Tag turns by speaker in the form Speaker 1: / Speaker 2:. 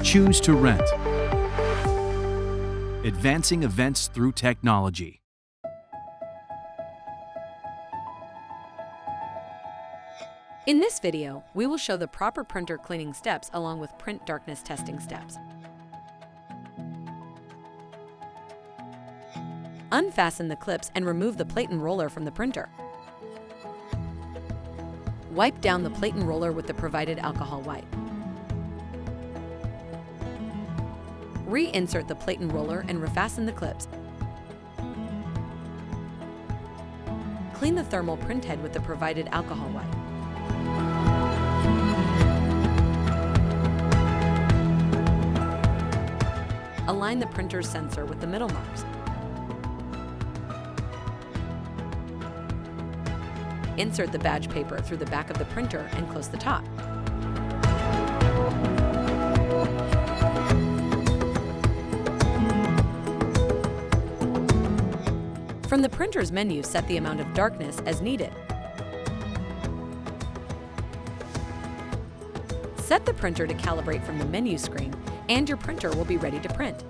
Speaker 1: Choose to rent. Advancing events through technology.
Speaker 2: In this video, we will show the proper printer cleaning steps along with print darkness testing steps. Unfasten the clips and remove the plate and roller from the printer. Wipe down the plate and roller with the provided alcohol wipe. Reinsert the plate and roller and refasten the clips. Clean the thermal print head with the provided alcohol wipe. Align the printer's sensor with the middle marks. Insert the badge paper through the back of the printer and close the top. From the printer's menu, set the amount of darkness as needed. Set the printer to calibrate from the menu screen, and your printer will be ready to print.